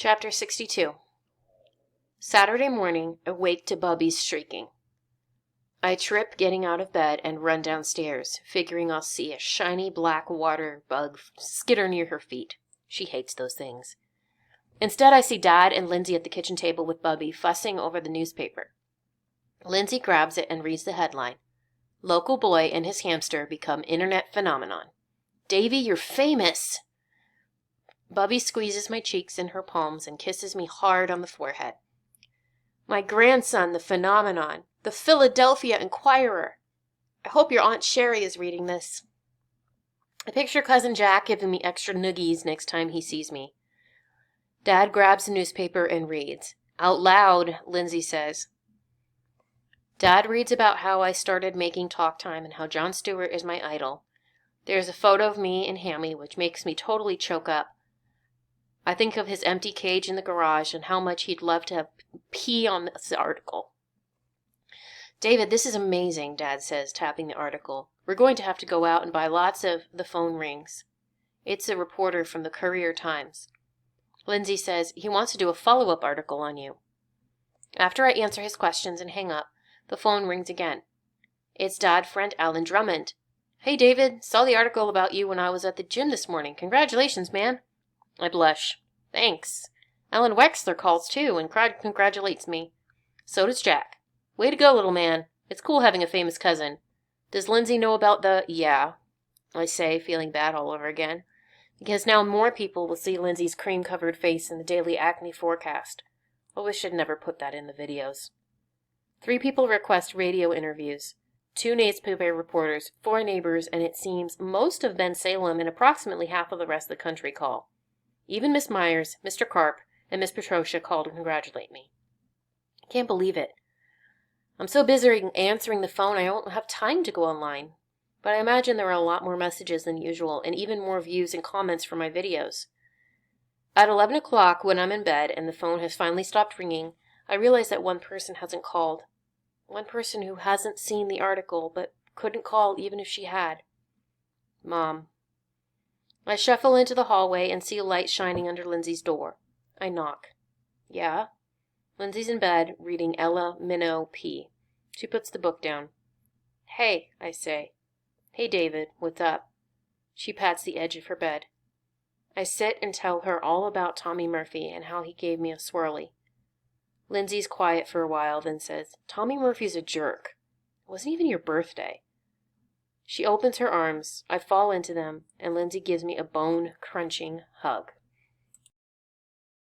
Chapter 62. Saturday morning, awake to Bubby's shrieking. I trip getting out of bed and run downstairs, figuring I'll see a shiny black water bug skitter near her feet. She hates those things. Instead, I see Dad and Lindsay at the kitchen table with Bubby, fussing over the newspaper. Lindsay grabs it and reads the headline. Local boy and his hamster become internet phenomenon. Davy, you're famous! Bubby squeezes my cheeks in her palms and kisses me hard on the forehead. My grandson, the phenomenon, the Philadelphia Inquirer. I hope your Aunt Sherry is reading this. I picture Cousin Jack giving me extra noogies next time he sees me. Dad grabs a newspaper and reads. Out loud, Lindsay says. Dad reads about how I started making talk time and how Jon Stewart is my idol. There's a photo of me and Hammy, which makes me totally choke up. I think of his empty cage in the garage and how much he'd love to have pee on this article. David, this is amazing, Dad says, tapping the article. We're going to have to go out and buy lots of the phone rings. It's a reporter from the Courier-Times. Lindsay says he wants to do a follow-up article on you. After I answer his questions and hang up, the phone rings again. It's Dad friend Alan Drummond. Hey, David, saw the article about you when I was at the gym this morning. Congratulations, man. I blush. Thanks. Alan Wexler calls too and congratulates me. So does Jack. Way to go, little man. It's cool having a famous cousin. Does Lindsay know about the... Yeah, I say, feeling bad all over again. Because now more people will see Lindsay's cream-covered face in the daily acne forecast. I wish I'd never put that in the videos. 3 people request radio interviews. 2 newspaper reporters, 4 neighbors, and it seems most of Bensalem and approximately half of the rest of the country call. Even Miss Myers, Mr. Karp, and Miss Petrosia called to congratulate me. I can't believe it. I'm so busy answering the phone I don't have time to go online. But I imagine there are a lot more messages than usual and even more views and comments for my videos. At 11 o'clock, when I'm in bed and the phone has finally stopped ringing, I realize that one person hasn't called. One person who hasn't seen the article but couldn't call even if she had. Mom. I shuffle into the hallway and see a light shining under Lindsay's door. I knock. Yeah? Lindsay's in bed, reading Ella Minnow P. She puts the book down. Hey, I say. Hey, David, what's up? She pats the edge of her bed. I sit and tell her all about Tommy Murphy and how he gave me a swirly. Lindsay's quiet for a while, then says, Tommy Murphy's a jerk. It wasn't even your birthday. She opens her arms, I fall into them, and Lindsay gives me a bone-crunching hug.